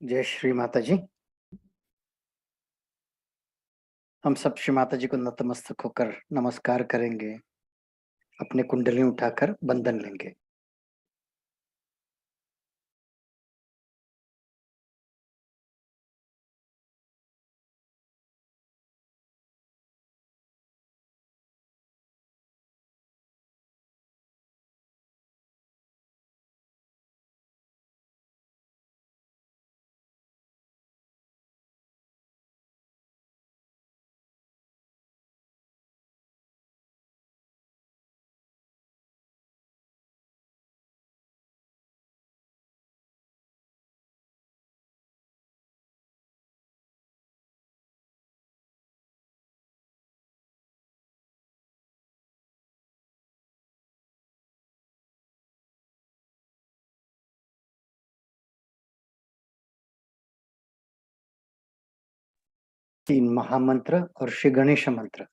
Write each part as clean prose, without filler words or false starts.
जय श्री माता जी। हम सब श्री माता जी को नतमस्तक होकर नमस्कार करेंगे, अपने कुंडली उठाकर बंधन लेंगे। तीन महामंत्र और श्री गणेश मंत्र।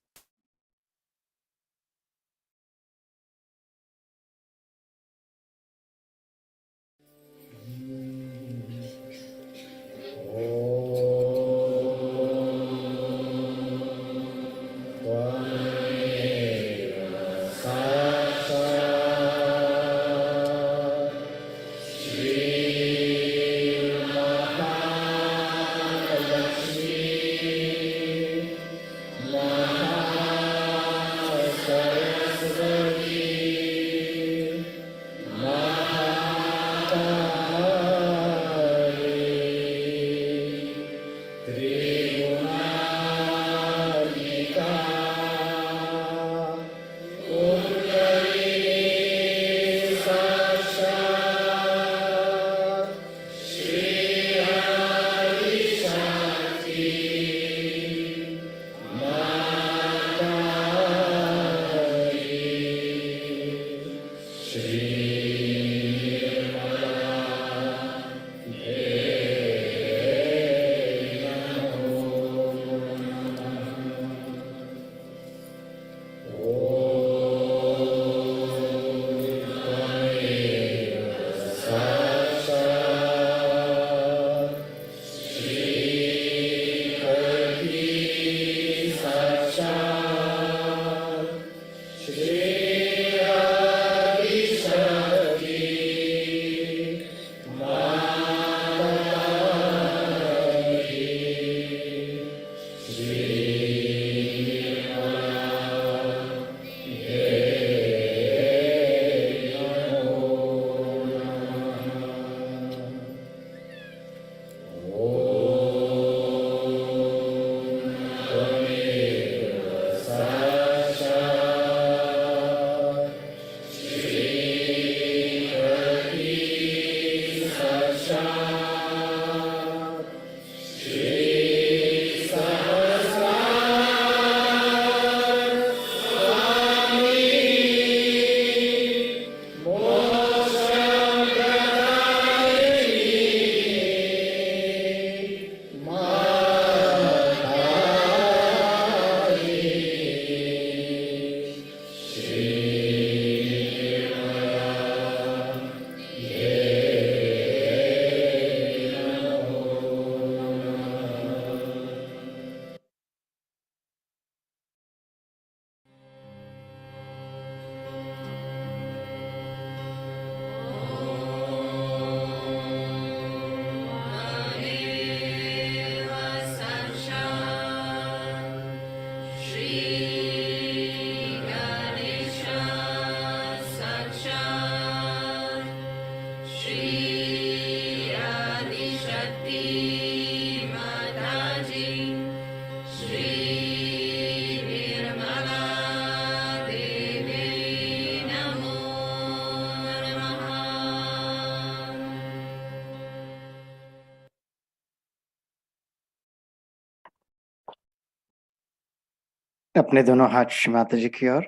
अपने दोनों हाथ श्री माता जी की ओर।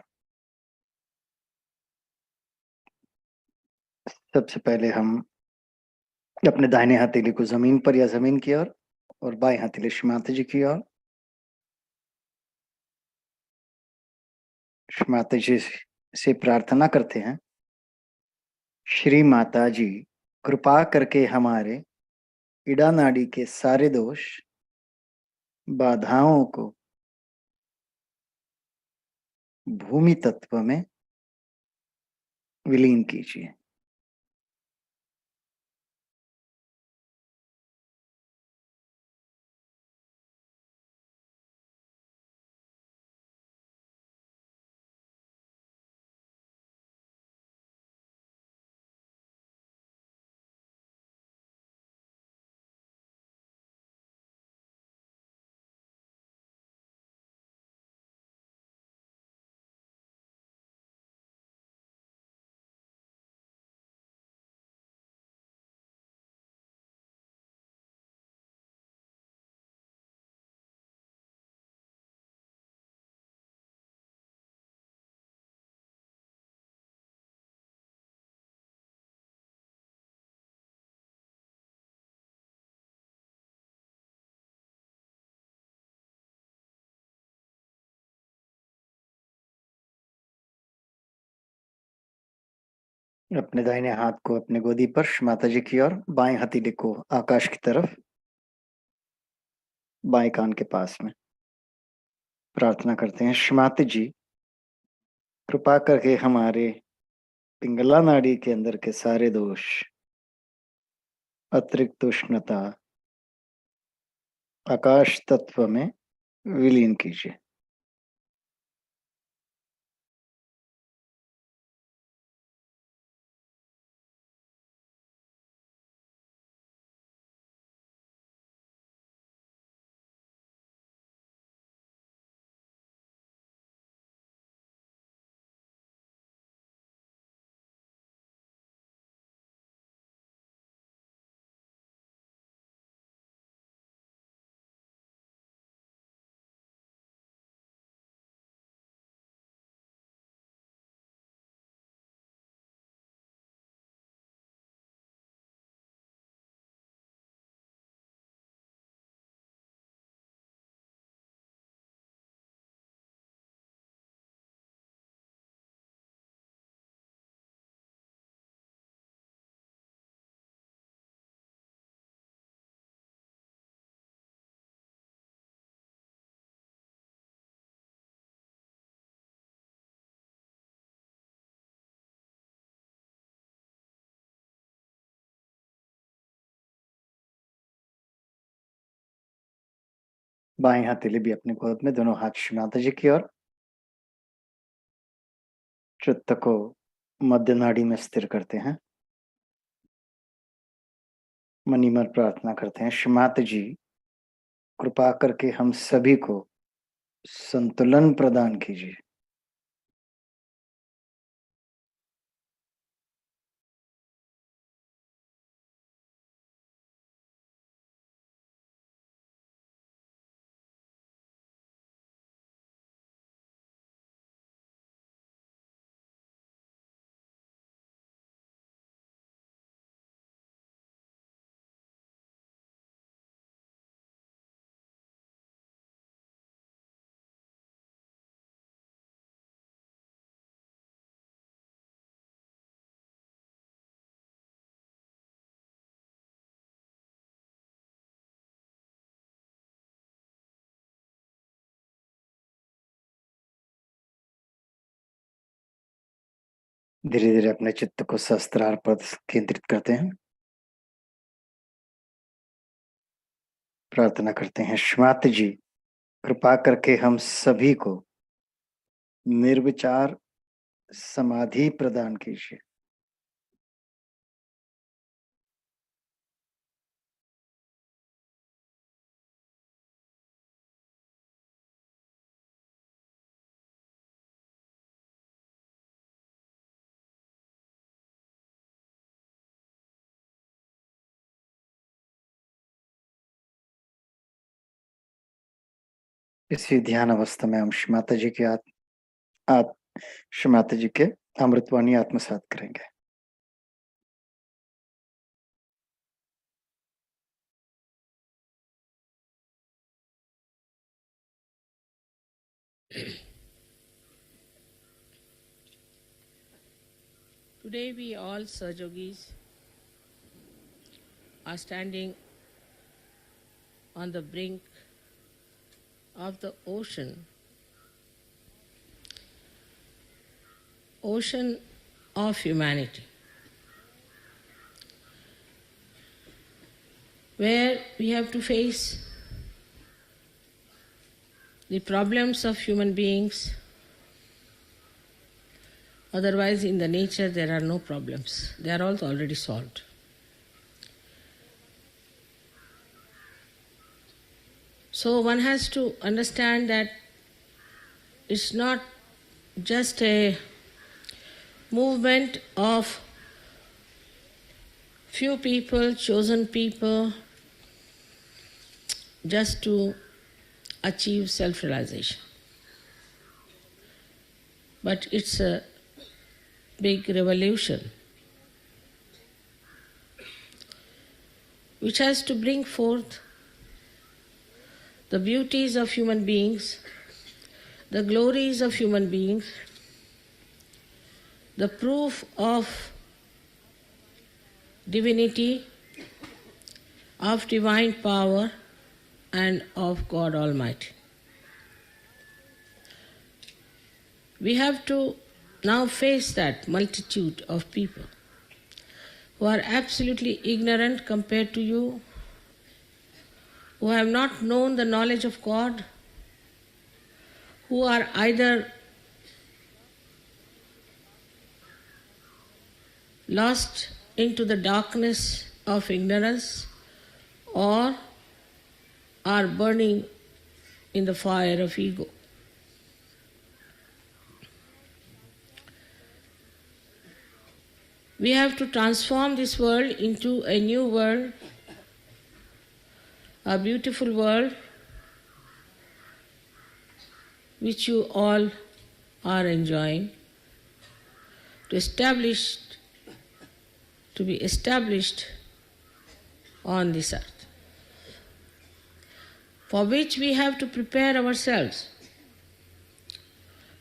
सबसे पहले हम अपने दाहिने हथेली को जमीन पर या जमीन की ओर और बाएं हथेली श्री माता जी की ओर। श्री माता जी से प्रार्थना करते हैं, श्री माता जी कृपा करके हमारे इड़ा नाड़ी के सारे दोष, बाधाओं को भूमि तत्व में विलीन कीजिए। अपने दाहिने हाथ को अपने गोदी पर माता जी की ओर, बाएं हथेली को आकाश की तरफ, बाएं कान के पास में। प्रार्थना करते हैं, श्रीमाता जी कृपा करके हमारे पिंगला नाड़ी के अंदर के सारे दोष, अतिरिक्त उष्णता आकाश तत्व में विलीन कीजिए। बाएं हथेली भी अपने गोद में, दोनों हाथ माता जी की ओर। चित्त को मध्य नाड़ी में स्थिर करते हैं। मनी मन प्रार्थना करते हैं, श्रीमाता जी कृपा करके हम सभी को संतुलन प्रदान कीजिए। धीरे धीरे अपने चित्त को सहस्त्रार पर केंद्रित करते हैं। प्रार्थना करते हैं, श्रीमाता जी कृपा करके हम सभी को निर्विचार समाधि प्रदान कीजिए। इसी ध्यान अवस्था में हम श्रीमाता जी के श्रीमाता जी के अमृतवाणी आत्मसात करेंगे। Today we all Sahajogis are standing on the brink of the ocean of humanity, where we have to face the problems of human beings. Otherwise, in the nature, there are no problems. They are all already solved. So one has to understand that it's not just a movement of few people, chosen people, just to achieve self-realization. But it's a big revolution which has to bring forth the beauties of human beings, the glories of human beings, the proof of divinity, of divine power, and of God Almighty. We have to now face that multitude of people who are absolutely ignorant compared to you, who have not known the knowledge of God, who are either lost into the darkness of ignorance or are burning in the fire of ego. We have to transform this world into a new world, a beautiful world which you all are enjoying, to be established on this earth, for which we have to prepare ourselves.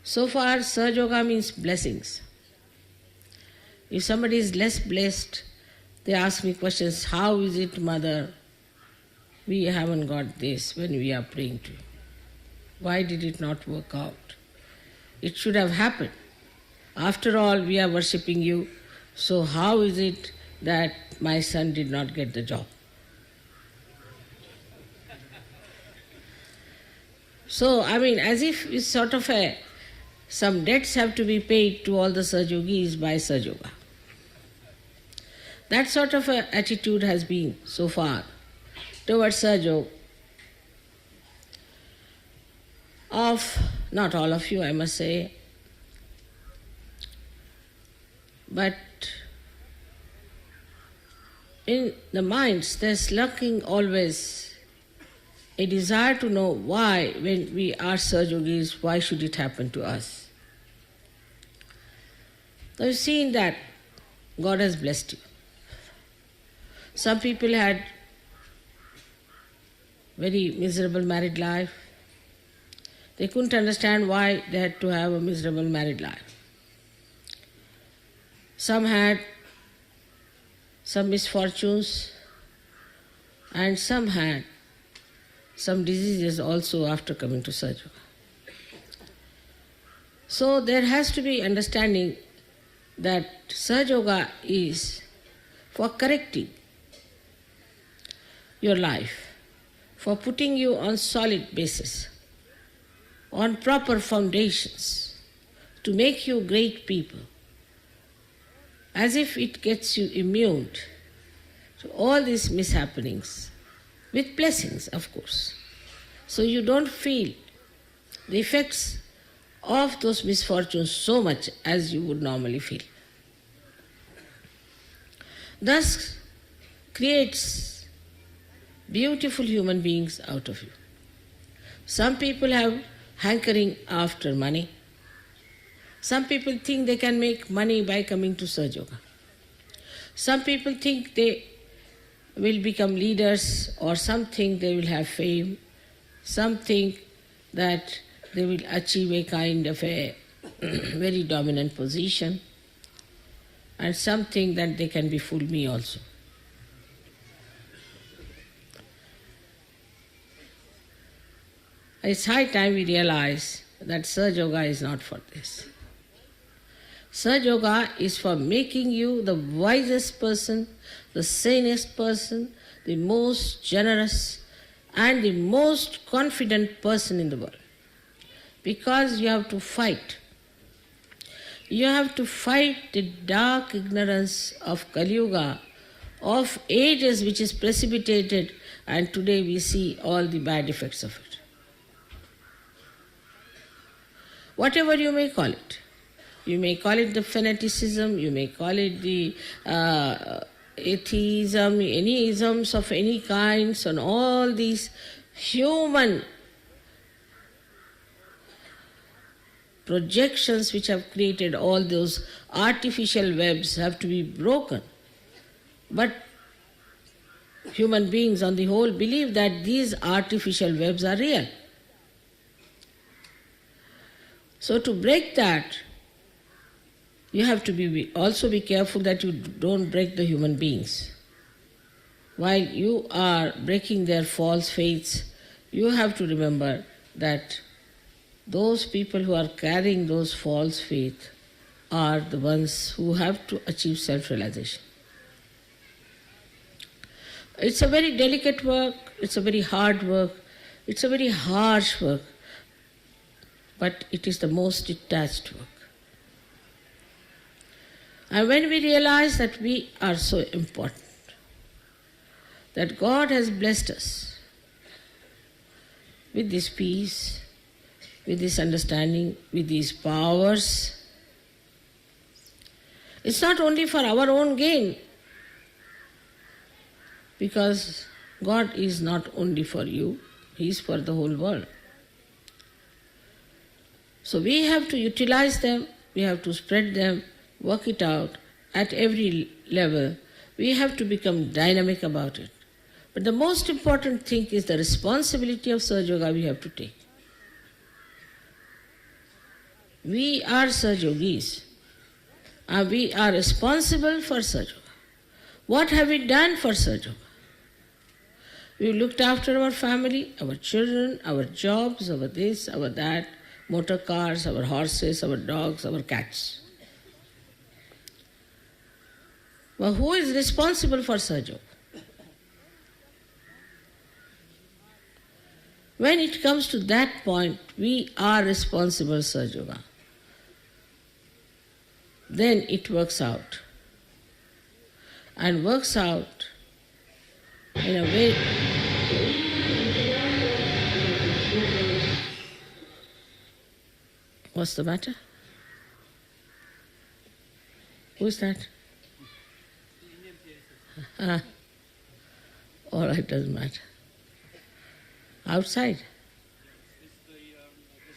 So far, Sahaja Yoga means blessings. If somebody is less blessed, they ask me questions, how is it, Mother, we haven't got this when we are praying to you? Why did it not work out? It should have happened. After all, we are worshipping you, so how is it that my son did not get the job? So, as if it's sort of some debts have to be paid to all the Sahaja Yogis by Sahaja Yoga. That sort of an attitude has been so far towards Sahaja Yoga of not all of you, I must say, but in the minds there's lurking always a desire to know why, when we are Sahaja Yogis, why should it happen to us? Now you've seen that God has blessed you. Some people had very miserable married life. They couldn't understand why they had to have a miserable married life. Some had some misfortunes, and some had some diseases also after coming to Sahaja Yoga. So there has to be understanding that Sahaja Yoga is for correcting your life, for putting you on solid basis, on proper foundations, to make you great people, as if it gets you immune to all these mishappenings, with blessings, of course. So you don't feel the effects of those misfortunes so much as you would normally feel. Thus creates beautiful human beings out of you. Some people have hankering after money. Some people think they can make money by coming to Sahaja Yoga. Some people think they will become leaders, or some think they will have fame. Some think that they will achieve a kind of a very dominant position. And some think that they can befool me also. It's high time we realize that Sahaja Yoga is not for this. Sahaja Yoga is for making you the wisest person, the sanest person, the most generous and the most confident person in the world. Because you have to fight. You have to fight the dark ignorance of Kali Yuga, of ages which is precipitated, and today we see all the bad effects of it. Whatever you may call it. You may call it the fanaticism, you may call it the atheism, any isms of any kinds, and all these human projections which have created all those artificial webs have to be broken. But human beings on the whole believe that these artificial webs are real. So to break that, you have to also be careful that you don't break the human beings. While you are breaking their false faiths, you have to remember that those people who are carrying those false faith are the ones who have to achieve self-realization. It's a very delicate work, it's a very hard work, it's a very harsh work, but it is the most detached work. And when we realize that we are so important, that God has blessed us with this peace, with this understanding, with these powers, it's not only for our own gain, because God is not only for you, He is for the whole world. So we have to utilize them, we have to spread them, work it out at every level. We have to become dynamic about it. But the most important thing is the responsibility of Sahaja Yoga we have to take. We are Sahaja Yogis. We are responsible for Sahaja Yoga. What have we done for Sahaja Yoga? We looked after our family, our children, our jobs, our this, our that, motor cars, our horses, our dogs, our cats. Well, who is responsible for Sahaja Yoga? When it comes to that point, we are responsible Sahaja Yoga. Then it works out. And works out in a way. What's the matter? Who's that? All right, doesn't matter. Outside? There's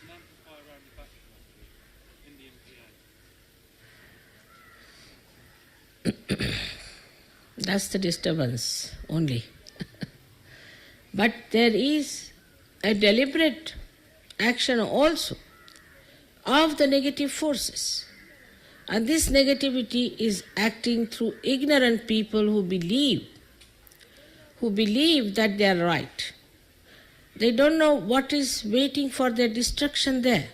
an amplifier around the back of Indian piano. That's the disturbance only. But there is a deliberate action also of the negative forces. And this negativity is acting through ignorant people who believe that they are right. They don't know what is waiting for their destruction there.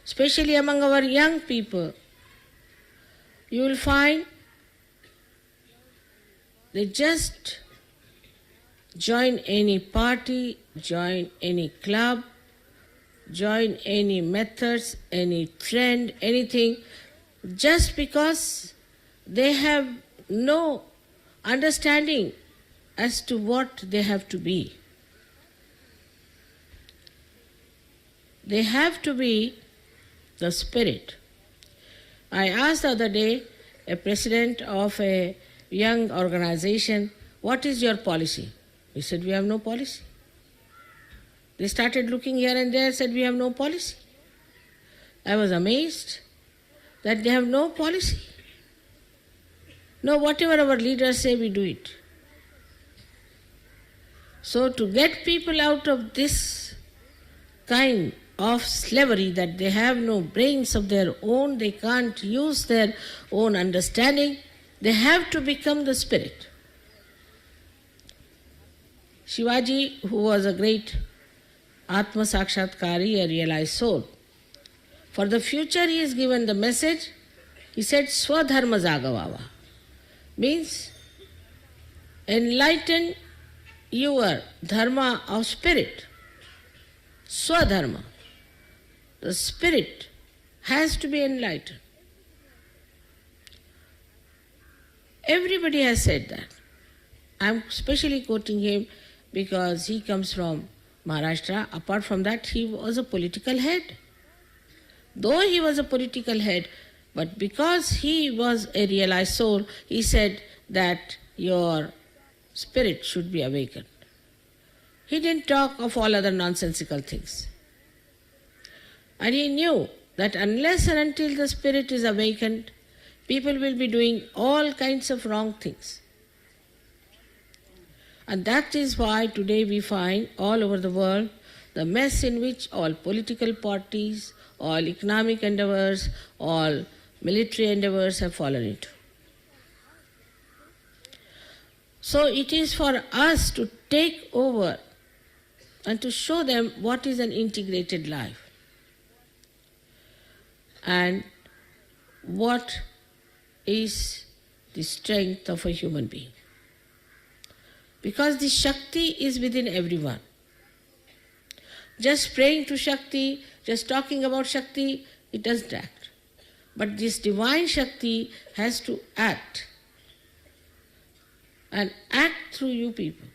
Especially among our young people, you will find they just join any party, join any club, join any methods, any trend, anything, just because they have no understanding as to what they have to be. They have to be the spirit. I asked the other day a president of a young organization, what is your policy? He said, we have no policy. They started looking here and there, said, we have no policy. I was amazed that they have no policy. No, whatever our leaders say, we do it. So to get people out of this kind of slavery, that they have no brains of their own, they can't use their own understanding, they have to become the spirit. Shivaji, who was a great Atma Sakshatkari, a realized soul. For the future he is given the message, he said Swadharma Jagavava. Means enlighten your dharma of spirit. Swadharma. The spirit has to be enlightened. Everybody has said that. I am specially quoting him because he comes from Maharashtra. Apart from that, he was a political head. Though he was a political head, but because he was a realized soul, he said that your spirit should be awakened. He didn't talk of all other nonsensical things. And he knew that unless and until the spirit is awakened, people will be doing all kinds of wrong things. And that is why today we find all over the world the mess in which all political parties, all economic endeavors, all military endeavors have fallen into. So it is for us to take over and to show them what is an integrated life and what is the strength of a human being. Because the Shakti is within everyone. Just praying to Shakti, just talking about Shakti, it doesn't act. But this divine Shakti has to act and act through you people.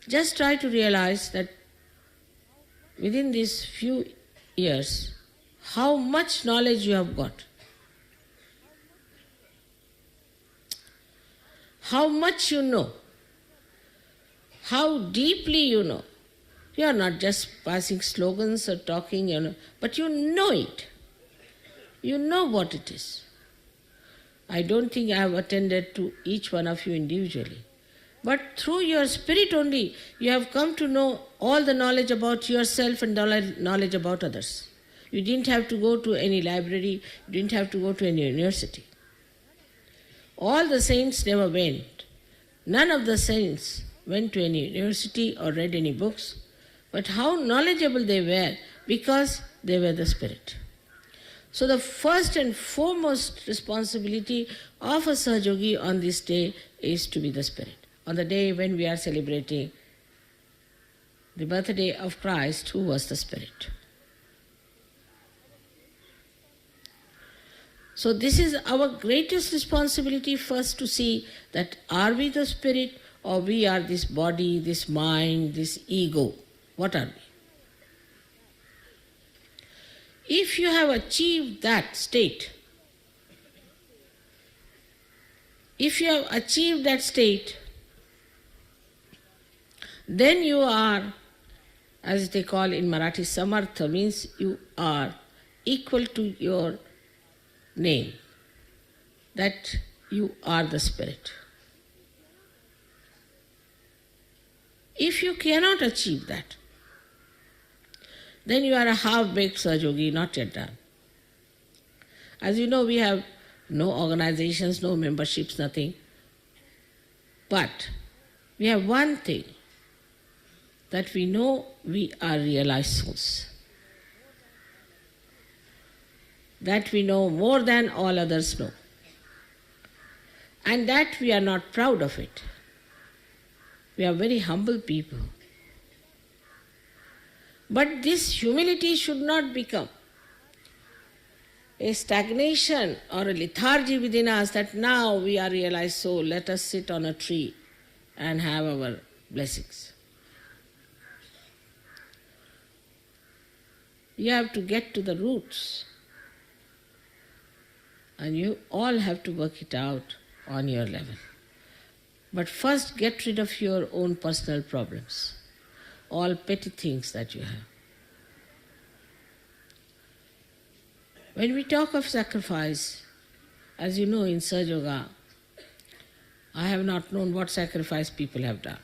Just try to realize that within these few years, how much knowledge you have got. How much you know. How deeply you know. You are not just passing slogans or talking, but you know it. You know what it is. I don't think I have attended to each one of you individually. But through your spirit only, you have come to know all the knowledge about yourself and knowledge about others. You didn't have to go to any library, you didn't have to go to any university. All the saints never went. None of the saints went to any university or read any books. But how knowledgeable they were because they were the spirit. So the first and foremost responsibility of a Sahajogi on this day is to be the spirit. On the day when we are celebrating the birthday of Christ, who was the spirit. So this is our greatest responsibility, first to see that are we the spirit or we are this body, this mind, this ego. What are we? If you have achieved that state, then you are, as they call in Marathi, samartha, means you are equal to your name, that you are the spirit. If you cannot achieve that, then you are a half-baked Sahajogi, not yet done. As you know, we have no organizations, no memberships, nothing. But we have one thing, that we know we are realized souls. That we know more than all others know. And that we are not proud of it. We are very humble people. But this humility should not become a stagnation or a lethargy within us that now we are realized soul, let us sit on a tree and have our blessings. You have to get to the roots. And you all have to work it out on your level. But first get rid of your own personal problems, all petty things that you have. When we talk of sacrifice, as you know in Sahaja Yoga, I have not known what sacrifice people have done.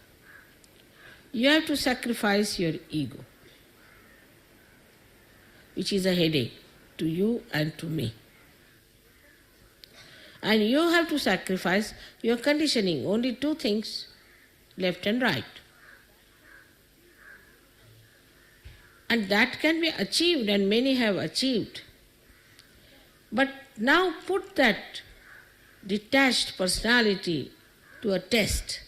You have to sacrifice your ego, which is a headache to you and to me. And you have to sacrifice your conditioning, only two things, left and right. And that can be achieved, and many have achieved. But now put that detached personality to a test.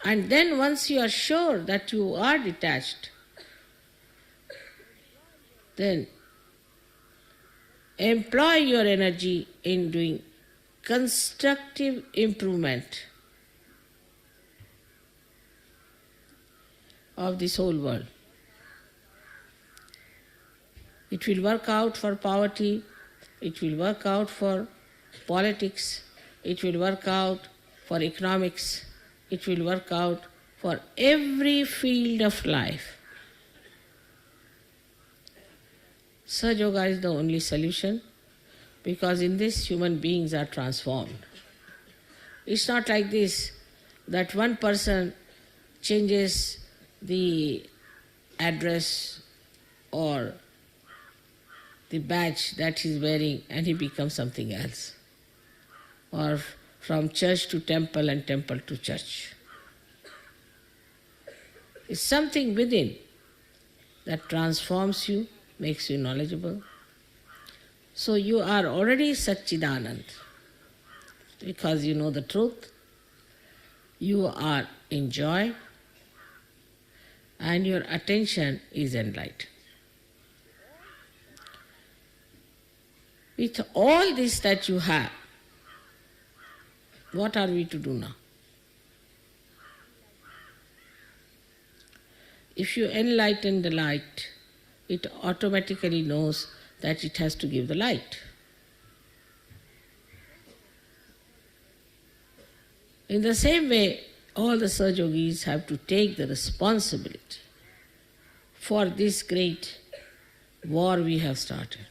And then once you are sure that you are detached, then employ your energy in doing constructive improvement of this whole world. It will work out for poverty, it will work out for politics, it will work out for economics, it will work out for every field of life. Sahaja Yoga is the only solution, because in this human beings are transformed. It's not like this, that one person changes the address or the badge that he's wearing and he becomes something else. Or from church to temple and temple to church. It's something within that transforms you, makes you knowledgeable. So you are already Satchidanand, because you know the truth, you are in joy, and your attention is enlightened. With all this that you have, what are we to do now? If you enlighten the light, it automatically knows that it has to give the light. In the same way, all the Sahaja Yogis have to take the responsibility for this great war we have started.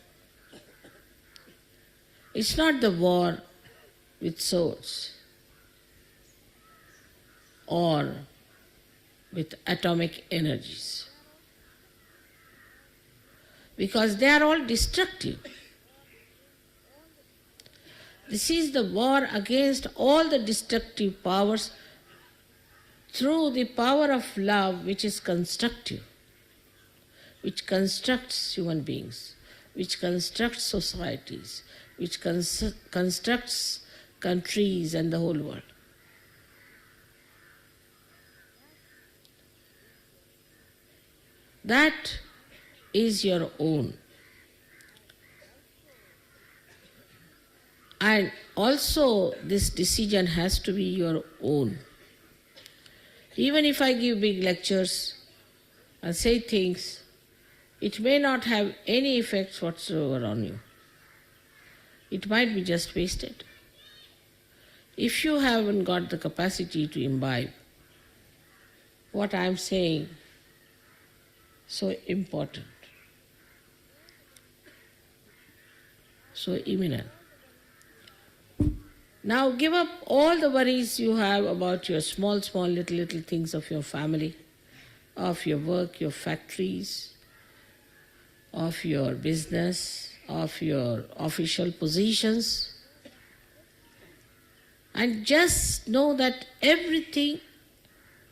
It's not the war with swords or with atomic energies, because they are all destructive. This is the war against all the destructive powers through the power of love, which is constructive, which constructs human beings, which constructs societies, which constructs countries and the whole world. That is your own. And also this decision has to be your own. Even if I give big lectures and say things, it may not have any effects whatsoever on you. It might be just wasted. If you haven't got the capacity to imbibe what I am saying, so important, so imminent. Now give up all the worries you have about your small little things of your family, of your work, your factories, of your business, of your official positions, and just know that everything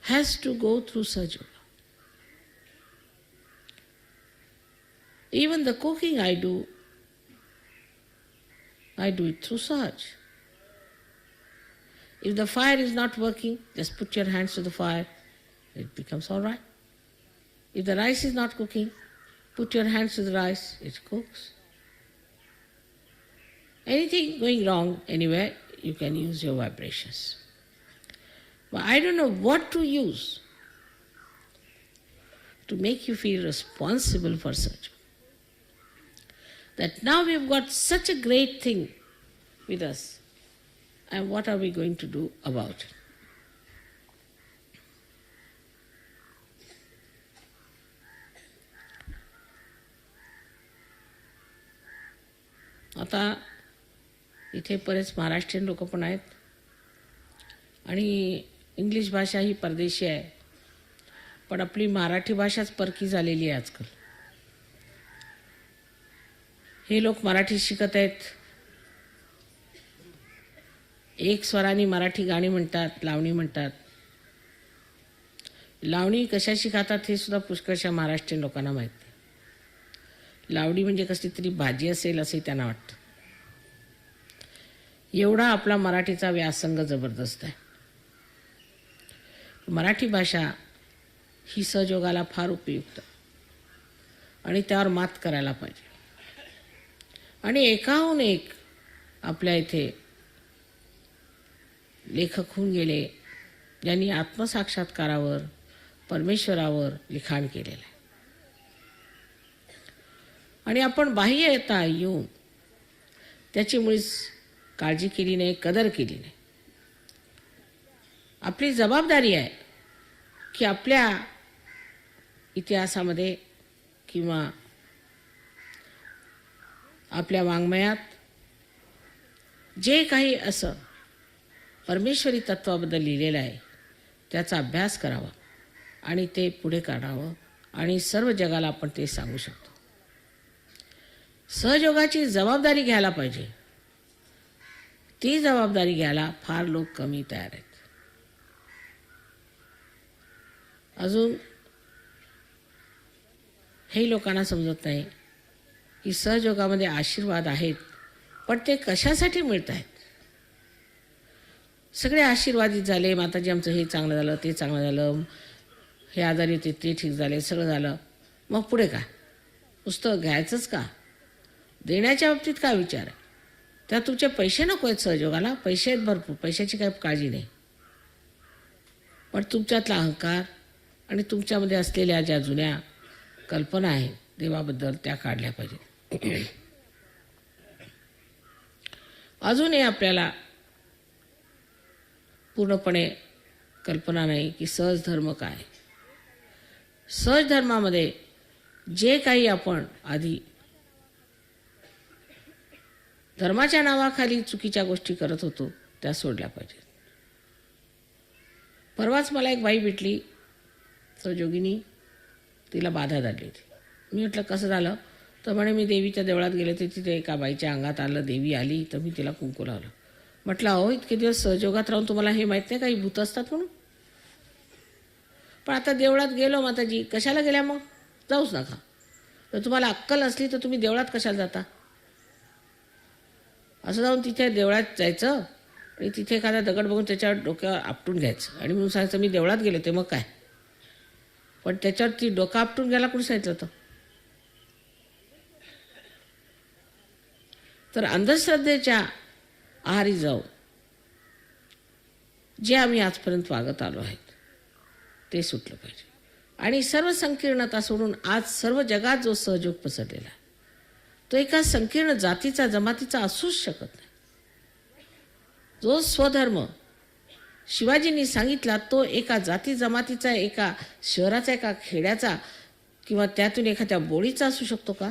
has to go through Sahaja Yoga. Even the cooking I do it through Sahaja. If the fire is not working, just put your hands to the fire, it becomes all right. If the rice is not cooking, put your hands to the rice, it cooks. Anything going wrong anywhere, you can use your vibrations. But I don't know what to use to make you feel responsible for such. That now we've got such a great thing with us, and what are we going to do about it? आता इथे बरेच महाराष्ट्रीयन लोक पण आहेत आणि English भाषा ही परदेशी आहे, पण आपली मराठी भाषाच परकी झालेली आहे आजकाल. हे लोक मराठी शिकत आहेत, एक स्वराने मराठी गाणी म्हणतात, लावणी म्हणतात, लावणी कशाशी खातात हे सुद्धा पुष्कळशा महाराष्ट्रीयन लोकांना माहीत नाही. लावणी म्हणजे कसली तरी भाजी असेल असे त्यांना वाटतं. एवढा आपला मराठीचा व्यासंग जबरदस्त आहे. मराठी भाषा ही सहयोगाला फार उपयुक्त आणि त्यावर मात करायला पाहिजे. आणि एकाहून एक आपल्या इथे लेखक होऊन गेले ज्यांनी आत्मसाक्षात्कारावर परमेश्वरावर लिखाण केलेलं आहे. आणि आपण बाह्यता येऊन त्याची मुळीच काळजी केली नाही, कदर केली नाही. आपली जबाबदारी आहे की आपल्या इतिहासामध्ये किंवा आपल्या वाङ्मयात जे काही असं परमेश्वरी तत्वाबद्दल लिहिलेलं आहे त्याचा अभ्यास करावा आणि ते पुढे काढावं आणि सर्व जगाला आपण ते सांगू शकतो. सहयोगाची जबाबदारी घ्यायला पाहिजे. ती जबाबदारी घ्यायला फार लोक कमी तयार आहेत. अजून हे लोकांना समजत नाही की सहयोगामध्ये आशीर्वाद आहेत, पण ते कशासाठी मिळत आहेत. सगळे आशीर्वादित झाले, माताजी आमचं हे चांगलं झालं, ते चांगलं झालं, हे आजारी होते ते ठीक झाले, सगळं झालं, मग पुढे काय? नुसतं घ्यायचंच का? देण्याच्या बाबतीत काय विचार आहे? त्या तुमचे पैसे नको आहेत सहयोगाला, पैसे आहेत भरपूर, पैशाची काही काळजी नाही, पण तुमच्यातला अहंकार आणि तुमच्यामध्ये असलेल्या ज्या जुन्या कल्पना आहेत देवाबद्दल त्या काढल्या पाहिजेत. अजूनही आपल्याला पूर्णपणे कल्पना नाही की सहज धर्म काय. सहज धर्मामध्ये जे काही आपण आधी धर्माच्या नावाखाली चुकीच्या गोष्टी करत होतो त्या सोडल्या पाहिजेत. परवाच मला एक बाई भेटली सहयोगिनी, तिला बाधा झाली होती. मी म्हटलं कसं झालं? तर म्हणे मी देवीच्या देवळात गेले तर तिथे एका बाईच्या अंगात आलं, देवी आली तर मी तिला कुंकू लावलं. म्हटलं अहो इतके दिवस सहयोगात राहून तुम्हाला हे माहीत नाही काही भूत असतात म्हणून? पण आता देवळात गेलो माताजी, कशाला गेल्या मग? जाऊच नका. तर तुम्हाला अक्कल असली तर तुम्ही देवळात कशाला जाता? असं जाऊन तिथे देवळात जायचं आणि तिथे एखादा दगड बघून त्याच्यावर डोक्यावर आपटून घ्यायचं आणि म्हणून सांगायचं मी देवळात गेले ते मग काय. पण त्याच्यावर ती डोकं आपटून घ्यायला कोणी सांगितलं होतं? तर अंधश्रद्धेच्या आहारी जाऊ जे आम्ही आजपर्यंत वागत आलो आहेत ते सुटलं पाहिजे. आणि सर्व संकीर्णता सोडून आज सर्व जगात जो सहयोग पसरलेला आहे तो एका संकीर्ण जातीचा जमातीचा असूच शकत नाही. जो स्वधर्म शिवाजींनी सांगितला तो एका जाती जमातीचा, एका शहराचा, एका खेड्याचा किंवा त्यातून एखाद्या बोळीचा असू शकतो का?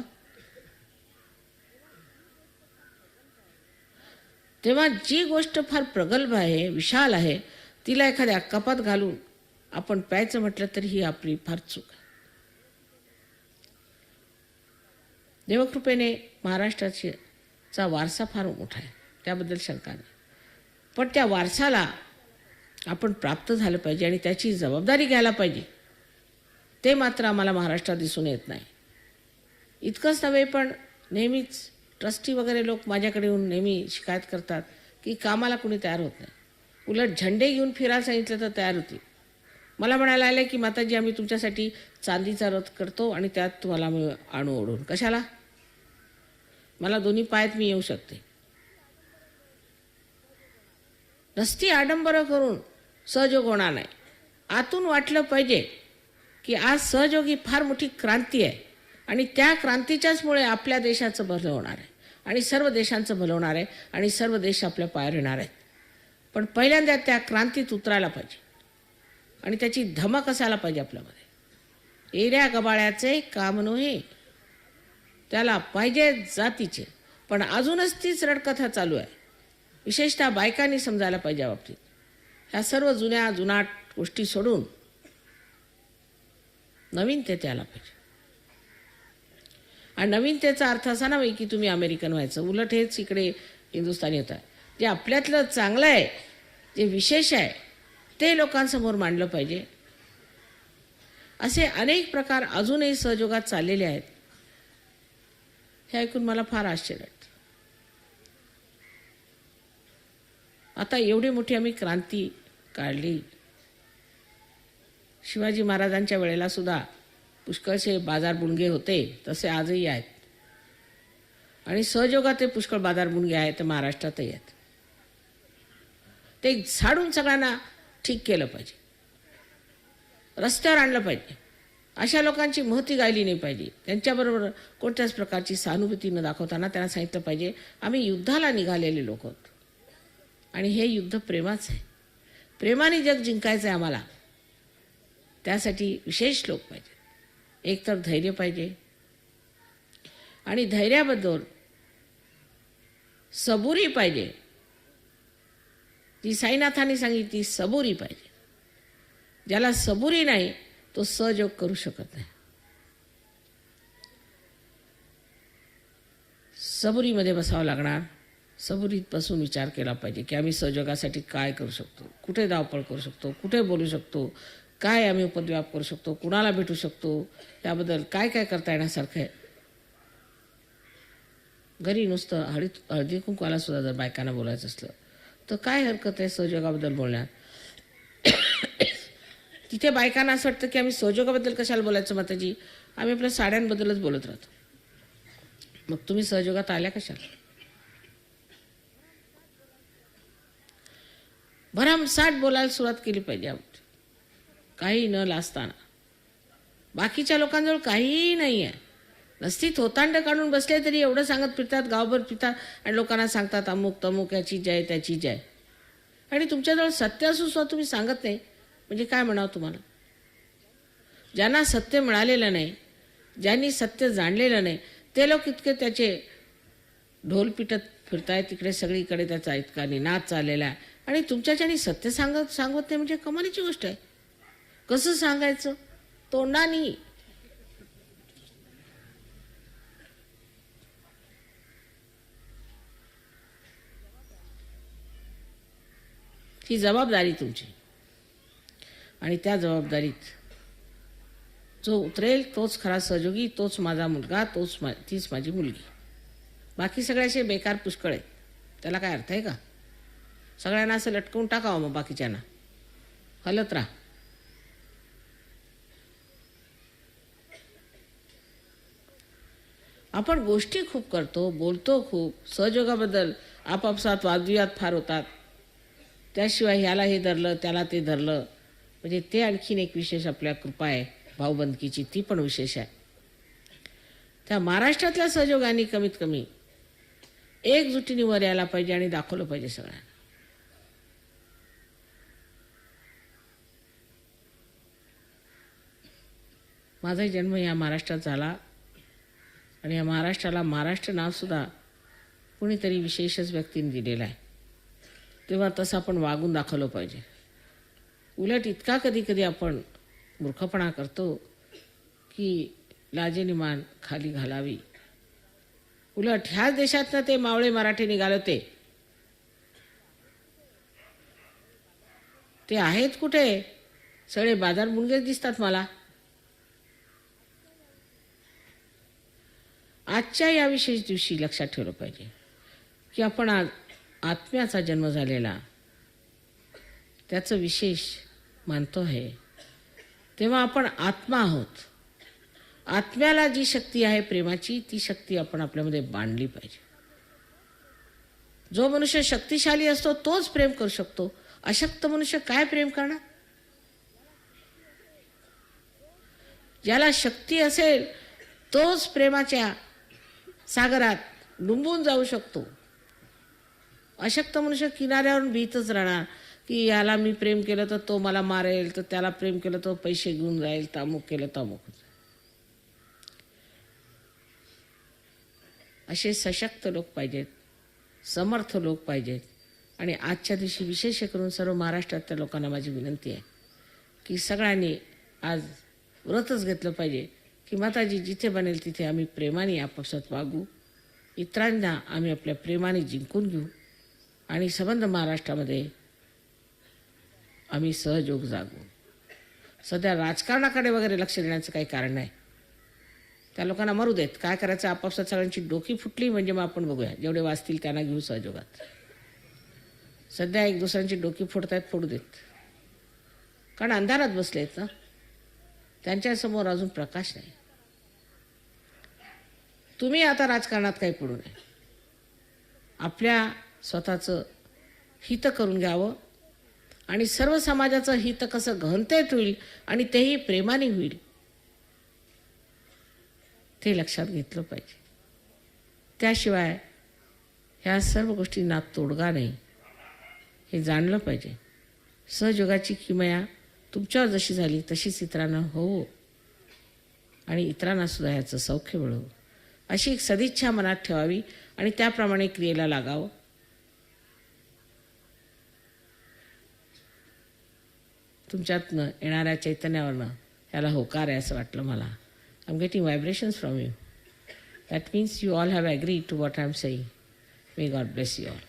तेव्हा जी गोष्ट फार प्रगल्भ आहे, विशाल आहे, तिला एखाद्या कपात घालून आपण प्यायचं म्हटलं तरी ही आपली फार चूक आहे. देवकृपेने महाराष्ट्राचा वारसा फार मोठा आहे, त्याबद्दल शंका नाही. पण त्या वारसाला आपण प्राप्त झालं पाहिजे आणि त्याची जबाबदारी घ्यायला पाहिजे. ते मात्र आम्हाला महाराष्ट्रात दिसून येत नाही. इतकंच नव्हे पण नेहमीच ट्रस्टी वगैरे लोक माझ्याकडे येऊन नेहमी शिकायत करतात की कामाला कुणी तयार होत नाही. उलट झेंडे घेऊन फिरायला सांगितलं तर तयार होती. मला म्हणायला आलं की माताजी आम्ही तुमच्यासाठी चांदीचा रथ करतो आणि त्यात तुम्हाला मी आणू ओढून. कशाला? मला दोन्ही पायात मी येऊ शकते. नसती आडंबरं करून सहयोग होणार नाही. आतून वाटलं पाहिजे की आज सहयोग ही फार मोठी क्रांती आहे आणि त्या क्रांतीच्याचमुळे आपल्या देशाचं भलं होणार आहे आणि सर्व देशांचं भलं होणार आहे आणि सर्व देश आपल्या पायावर येणार आहेत. पण पहिल्यांदा त्या क्रांतीत उतरायला पाहिजे आणि त्याची धमक असायला पाहिजे आपल्यामध्ये. एऱ्या गबाळ्याचे काम नव्हे, त्याला पाहिजे जातीचे. पण अजूनच तीच रडकथा चालू आहे. विशेषतः बायकांनी समजायला पाहिजे या बाबतीत. ह्या सर्व जुनाट गोष्टी सोडून नवीनतेत यायला पाहिजे. आणि नवीनतेचा अर्थ असा नव्हे की तुम्ही अमेरिकन व्हायचं. उलट हेच इकडे हिंदुस्थानी होतं. जे आपल्यातलं चांगलं आहे, जे विशेष आहे ते लोकांसमोर मांडलं पाहिजे असे अनेक प्रकार अजूनही सहयोगात चाललेले आहेत. हे ऐकून मला फार आश्चर्य वाटतं. आता एवढी मोठी आम्ही क्रांती काढली. शिवाजी महाराजांच्या वेळेला सुद्धा पुष्कळसे बाजार बुणगे होते, तसे आजही आहेत. आणि सहयोगात ते पुष्कळ बाजार बुणगे आहेत, ते महाराष्ट्रातही आहेत. ते झाडून सगळ्यांना ठीक केलं पाहिजे, रस्त्यावर आणलं पाहिजे. अशा लोकांची महती गायली नाही पाहिजे. त्यांच्याबरोबर कोणत्याच प्रकारची सहानुभूती न दाखवताना त्यांना सांगितलं पाहिजे आम्ही युद्धाला निघालेले लोक आहोत आणि हे युद्ध प्रेमाचं आहे. प्रेमाने जग जिंकायचं आहे आम्हाला. त्यासाठी विशेष लोक पाहिजे. एक तर धैर्य पाहिजे आणि धैर्याबद्दल सबुरी पाहिजे. ती साईनाथांनी सांगितली सबुरी पाहिजे. ज्याला सबुरी नाही तो सहयोग करू शकत नाही. सबुरीमध्ये बसावं लागणार. सबुरीत बसून विचार केला पाहिजे की आम्ही सहयोगासाठी काय करू शकतो, कुठे धावपळ करू शकतो, कुठे बोलू शकतो, काय आम्ही उपद्व्याप करू शकतो, कुणाला भेटू शकतो, त्याबद्दल काय काय करता येण्यासारखं आहे. घरी नुसतं हळदी कुंकवाला सुद्धा जर बायकांना बोलायचं असलं तर काय हरकत आहे सहयोगाबद्दल बोलण्यात. तिथे बायकांना असं वाटतं की आम्ही सहयोगाबद्दल कशाला बोलायचं माताजी, आम्ही आपल्या साड्यांबद्दलच बोलत राहतो. मग तुम्ही सहयोगात आल्या कशाला. भरमसाठ बोलायला सुरुवात केली पाहिजे. काही न लाजताना. बाकीच्या लोकांजवळ काहीही नाही आहे. नसती थोतांड काढून बसले तरी एवढं सांगत फिरतात, गावभर फिरतात आणि लोकांना सांगतात अमुक तमुक याची जय त्याची जय. आणि तुमच्याजवळ सत्य असून सुद्धा तुम्ही सांगत नाही म्हणजे काय म्हणावं तुम्हाला. ज्यांना सत्य मिळालेलं नाही, ज्यांनी सत्य जाणलेलं नाही, ते लोक इतके त्याचे ढोल पिटत फिरतायत. तिकडे सगळीकडे त्याचा इतका निनाद चाललेला आहे आणि तुमच्याच्यानी सत्य सांगत नाही म्हणजे कमालीची गोष्ट आहे. कसं सांगायचं, तोंडानी. ही जबाबदारी तुमची आणि त्या जबाबदारीत जो उतरेल तोच खरा सहयोगी, तोच माझा मुलगा, तीच माझी मुलगी. बाकी सगळ्याचे बेकार पुष्कळ आहेत. त्याला काय अर्थ आहे का. सगळ्यांना असं लटकवून टाकावं मग बाकीच्यांना हलत राहा. आपण गोष्टी खूप करतो, बोलतो खूप. सहयोगाबद्दल आपापसात वादविवाद फार होतात. त्याशिवाय ह्याला हे धरलं त्याला ते धरलं म्हणजे ते आणखीन एक विशेष आपल्या कृपा आहे भाऊबंदकीची, ती पण विशेष आहे. त्या महाराष्ट्रातल्या सहयोगांनी कमीत कमी एकजुटीने वर यायला पाहिजे आणि दाखवलं पाहिजे सगळ्यांना. माझा जन्म या महाराष्ट्रात झाला आणि या महाराष्ट्राला महाराष्ट्र नावसुद्धा कुणीतरी विशेषच व्यक्तीने दिलेलं आहे. तेव्हा तसं आपण वागून दाखवलं पाहिजे. उलट इतका कधी कधी आपण मूर्खपणा करतो की लाजेने मान खाली घालावी. उलट ह्याच देशातनं ते मावळे मराठी निघाले होते. ते आहेत कुठे, सगळे बाजार बुणगेच दिसतात मला. आजच्या या विशेष दिवशी लक्षात ठेवलं पाहिजे की आपण आज आत्म्याचा जन्म झालेला त्याचं विशेष मानतो आहे. तेव्हा आपण आत्मा आहोत. आत्म्याला जी शक्ती आहे प्रेमाची, ती शक्ती आपण आपल्यामध्ये बांधली पाहिजे. जो मनुष्य शक्तिशाली असतो तोच प्रेम करू शकतो. अशक्त मनुष्य काय प्रेम करणार. ज्याला शक्ती असेल तोच प्रेमाच्या सागरात डुंबून जाऊ शकतो. अशक्त मनुष्य किनाऱ्यावरून भीतच राहणार की याला मी प्रेम केलं तर तो मला मारेल, तर त्याला प्रेम केलं तर पैसे घेऊन जाईल, तामुक केलं तामुक. असे सशक्त लोक पाहिजेत, समर्थ लोक पाहिजेत. आणि आजच्या दिवशी विशेष करून सर्व महाराष्ट्रातल्या लोकांना माझी विनंती आहे की सगळ्यांनी आज व्रतच घेतलं पाहिजे की माताजी जिथे बनेल तिथे आम्ही प्रेमाने आपापसात वागू, इतरांना आम्ही आपल्या प्रेमाने जिंकून घेऊ आणि संबंध महाराष्ट्रामध्ये आम्ही सहयोग जागू. सध्या राजकारणाकडे वगैरे लक्ष देण्याचं काही कारण नाही. त्या लोकांना मरू देत, काय करायचं आपापसात सगळ्यांची डोकी फुटली म्हणजे मग आपण बघूया, जेवढे वाचतील त्यांना घेऊ सहयोगात. सध्या एक दुसऱ्यांची डोकी फोडतायत, फोडू देत, कारण अंधारात बसले आहेत ना, त्यांच्यासमोर अजून प्रकाश नाही. तुम्ही आता राजकारणात काही पडू नये, आपल्या स्वतःचं हित करून घ्यावं आणि सर्व समाजाचं हित कसं घनतेत होईल आणि तेही प्रेमाने होईल ते लक्षात घेतलं पाहिजे. त्याशिवाय ह्या सर्व गोष्टींना तोडगा नाही हे जाणलं पाहिजे. सहयोगाची किमया तुमच्यावर जशी झाली तशीच इतरांना होवो आणि इतरांना सुद्धा ह्याचं सौख्य मिळवो अशी एक सदिच्छा मनात ठेवावी आणि त्याप्रमाणे क्रियेला लागावं. तुमच्यातनं येणाऱ्या चैतन्यावरनं ह्याला होकार आहे असं वाटलं मला. I am getting vibrations from you. That means you all have agreed to what I am saying. May God bless you all.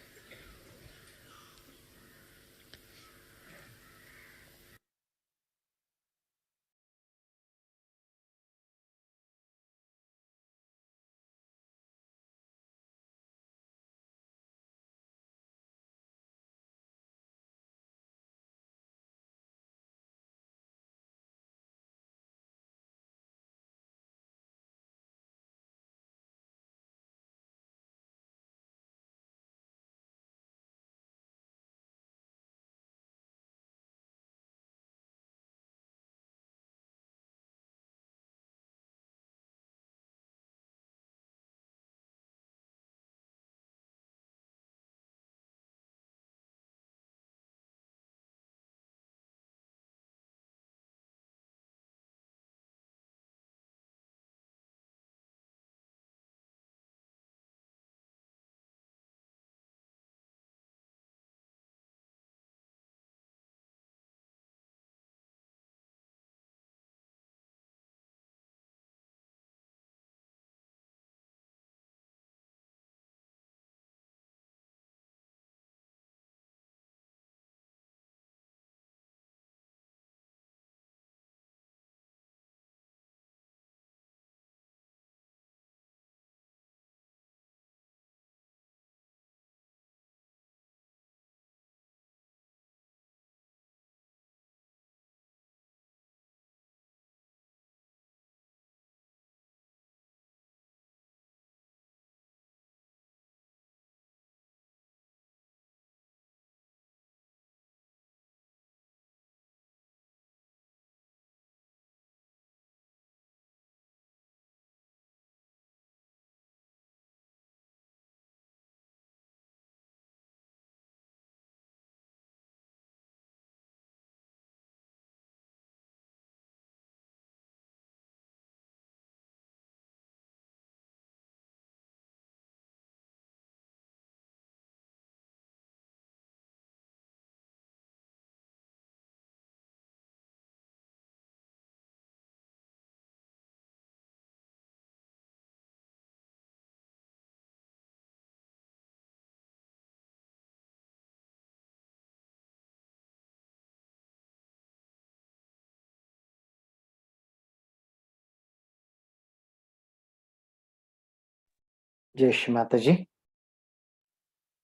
जय श्री माता जी.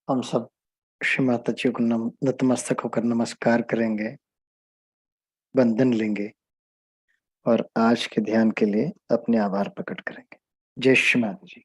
हम सब श्री माता जी को नतमस्तक होकर नमस्कार करेंगे, बंधन लेंगे और आज के ध्यान के लिए अपने आभार प्रकट करेंगे. जय श्री माता जी.